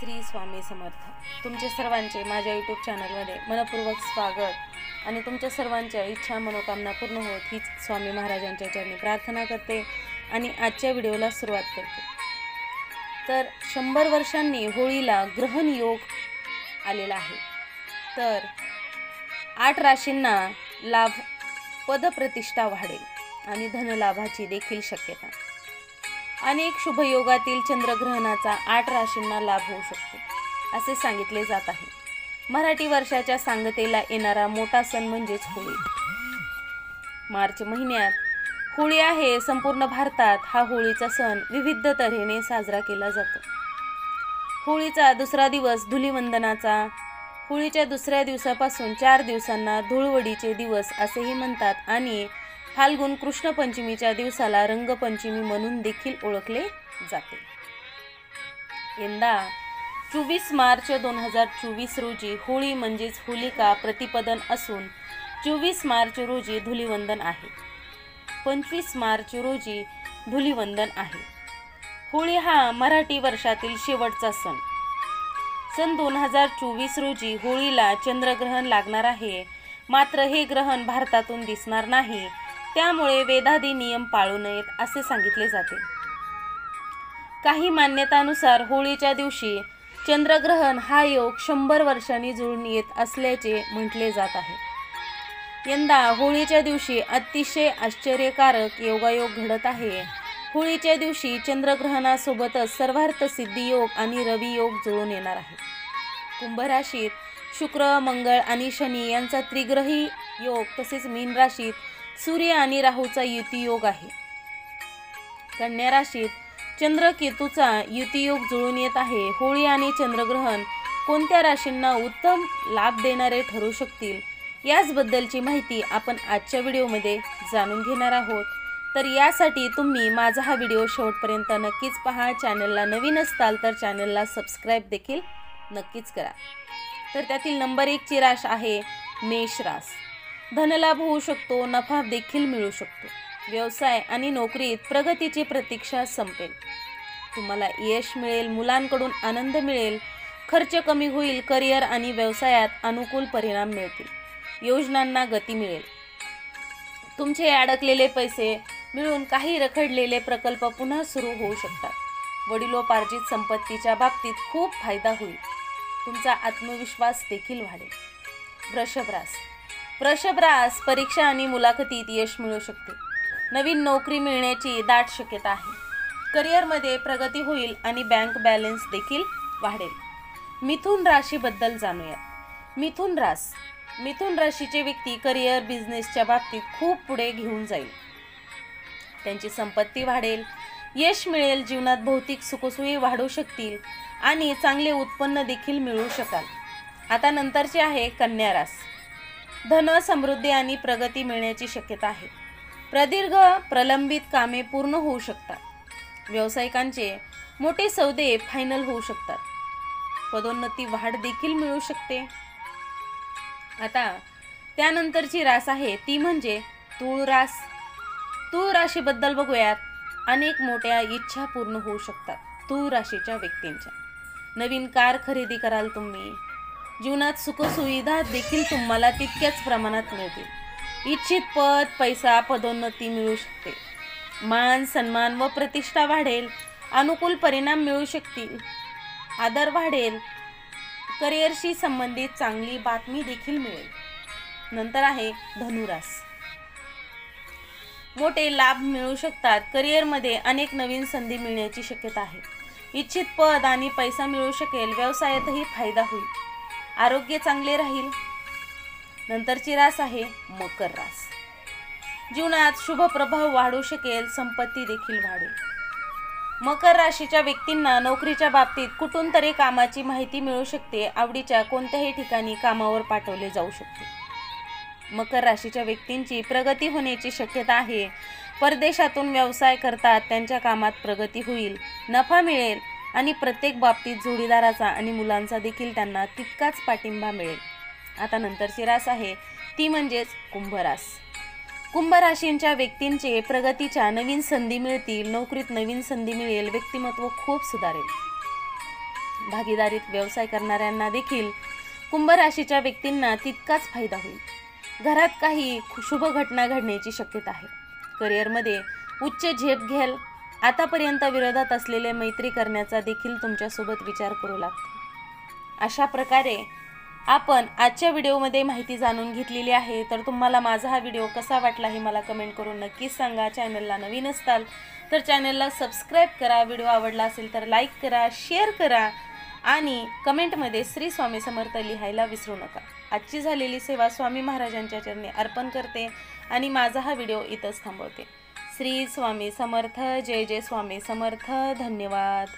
श्री स्वामी समर्थ। तुमचे सर्वांचे माझ्या यूट्यूब चॅनलमध्ये मनपूर्वक स्वागत आणि तुमच्या सर्वांच्या इच्छा मनोकामना पूर्ण होत हीच स्वामी महाराजांच्या चरणी प्रार्थना करते आणि आजच्या व्हिडिओला सुरुवात करते। तर 100 वर्षांनी होळीला ग्रहण योग आलेला आहे। तर 8 राशींना लाभ, पदप्रतिष्ठा वाढेल आणि धनलाभाची देखील शक्यता। अनेक शुभयोगातील चंद्रग्रहणाचा 8 राशींना लाभ होऊ शकतो असे सांगितले जात आहे। मराठी वर्षाच्या सांगतेला येणारा मोठा सण म्हणजेच होळी। मार्च महिन्यात होळी आहे। संपूर्ण भारतात हा होळीचा सण विविध तऱ्हेने साजरा केला जातो। होळीचा दुसरा दिवस धुलीवंदनाचा। होळीच्या दुसऱ्या दिवसापासून 4 दिवसांना धुळवडीचे दिवस असेही म्हणतात आणि फाल्गुन कृष्ण पंचमीच्या दिवसाला रंगपंचमी म्हणून देखील ओळखले जाते। यंदा 24 मार्च 2024 रोजी होळी म्हणजेच होलिका प्रतिपदन असून 24 मार्च रोजी धुलीवंदन आहे। 25 मार्च रोजी धुलीवंदन आहे। होळी हा मराठी वर्षातील शेवटचा सण। सन 2024 रोजी होळीला चंद्रग्रहण लागणार आहे। मात्र हे ग्रहण भारतातून दिसणार नाही, त्यामुळे वेदादी नियम पाळू नयेत असे सांगितले जाते। काही मान्यतानुसार होळीच्या दिवशी चंद्रग्रहण हा योग 100 वर्षांनी जुळून येत असल्याचे म्हटले जात आहे। यंदा होळीच्या दिवशी अतिशय आश्चर्यकारक योगायोग घडत आहे। होळीच्या दिवशी चंद्रग्रहणासोबतच सर्वार्थ सिद्धी योग आणि रवी योग जुळून येणार आहे। कुंभ राशीत शुक्र, मंगळ आणि शनी यांचा त्रिग्रही योग, तसेच मीन राशीत सूर्य आणि राहूचा युती योग आहे। कन्या राशीत चंद्र केतूचा युती योग जुळून येत आहे। होळी आणि चंद्रग्रहण कोणत्या राशींना उत्तम लाभ देणारे ठरू शकतील याचबद्दलची माहिती आपण आजच्या व्हिडिओमध्ये जाणून घेणार आहोत। तर यासाठी तुम्ही माझा हा व्हिडिओ शेवटपर्यंत नक्कीच पहा। चॅनलला नवीन असताल तर चॅनलला सबस्क्राईब देखील नक्कीच करा। तर त्यातील नंबर 1 ची रास आहे मेष रास। धनलाभ होऊ शकतो, नफा देखील मिळू शकतो। व्यवसाय आणि नोकरीत प्रगतीची प्रतीक्षा संपेल। तुम्हाला यश मिळेल, मुलांकडून आनंद मिळेल, खर्च कमी होईल, करिअर आणि व्यवसायात अनुकूल परिणाम मिळतील, योजनांना गती मिळेल। तुमचे अडकलेले पैसे मिळून काही रखडलेले प्रकल्प पुन्हा सुरू होऊ शकतात। वडिलोपार्जित संपत्तीच्या बाबतीत खूप फायदा होईल। तुमचा आत्मविश्वास देखील वाढेल। वृषभ रास परीक्षा आणि मुलाखतीत यश मिळू शकते। नवीन नोकरी मिळण्याची दाट शक्यता आहे। करिअरमध्ये प्रगती होईल आणि बँक बॅलन्स देखील वाढेल। मिथुन राशीबद्दल जाणूया। मिथुन राशीचे व्यक्ती करिअर, बिझनेसच्या बाबतीत खूप पुढे घेऊन जाईल। त्यांची संपत्ती वाढेल, यश मिळेल, जीवनात भौतिक सुखसोयी वाढू शकतील आणि चांगले उत्पन्न देखील मिळू शकाल। आता नंतरचे आहे कन्या रास। धन, समृद्धी आणि प्रगती मिळण्याची शक्यता आहे। प्रदीर्घ प्रलंबित कामे पूर्ण होऊ शकतात। व्यावसायिकांचे मोठे सौदे फायनल होऊ शकतात। पदोन्नती वाढ देखील मिळू शकते। आता त्यानंतरची रास आहे ती म्हणजे तूळ रास। तूळ राशीबद्दल बघूयात। अनेक मोठ्या इच्छा पूर्ण होऊ शकतात तूळ राशीच्या व्यक्तींच्या। नवीन कार खरेदी कराल तुम्ही। जीवनात सुखसुविधा देखील तुम्हाला तितक्याच प्रमाणात मिळतील। इच्छित पद, पैसा, पदोन्नती मिळू शकते। मान, सन्मान व प्रतिष्ठा वाढेल। अनुकूल परिणाम मिळू शकतील। आदर वाढेल। करिअरशी संबंधित चांगली बातमी देखील मिळेल। नंतर आहे धनुरास। मोठे लाभ मिळू शकतात। करिअरमध्ये अनेक नवीन संधी मिळण्याची शक्यता आहे। इच्छित पद आणि पैसा मिळू शकेल। व्यवसायातही फायदा होईल। आरोग्य चांगले राहील। नंतरची रास आहे मकर रास। जीवनात शुभ प्रभाव वाढू शकेल, संपत्ती देखील वाढेल। मकर राशीच्या व्यक्तींना नोकरीच्या बाबतीत कुठून तरी कामाची माहिती मिळू शकते। आवडीच्या कोणत्याही ठिकाणी कामावर पाठवले जाऊ शकते। मकर राशीच्या व्यक्तींची प्रगती होण्याची शक्यता आहे। परदेशातून व्यवसाय करतात त्यांच्या कामात प्रगती होईल, नफा मिळेल आणि प्रत्येक बाबतीत जोडीदाराचा आणि मुलांचा देखील त्यांना तितकाच पाठिंबा मिळेल। आता नंतरची रास आहे ती म्हणजेच कुंभ रास। कुंभ राशींच्या व्यक्तींचे प्रगतीच्या नवीन संधी मिळतील। नोकरीत नवीन संधी मिळेल। व्यक्तिमत्व खूप सुधारेल। भागीदारीत व्यवसाय करणाऱ्यांना देखील कुंभ राशीच्या व्यक्तींना तितकाच फायदा होईल. घरात काही शुभ घटना घडण्याची शक्यता आहे. करिअरमध्ये उच्च झेप घ्याल. आतापर्यंत विरोधात असलेले मैत्री करण्याचा देखील तुमच्यासोबत विचार करू लागते. अशा प्रकारे आपण आजच्या व्हिडिओमध्ये माहिती जाणून घेतलेली आहे. तर तुम्हाला माझा हा व्हिडिओ कसा वाटला हे मला कमेंट करून नक्कीच सांगा. चॅनलला नवीन असताल तर चॅनलला सबस्क्राईब करा. व्हिडिओ आवडला असेल तर लाईक करा, शेअर करा आणि कमेंटमध्ये श्री स्वामी समर्थ लिहायला विसरू नका. आजची झालेली सेवा स्वामी महाराजांच्या चरणी अर्पण करते आणि माझा हा व्हिडिओ इथंच थांबवते. श्री स्वामी समर्थ. जय जय स्वामी समर्थ. धन्यवाद.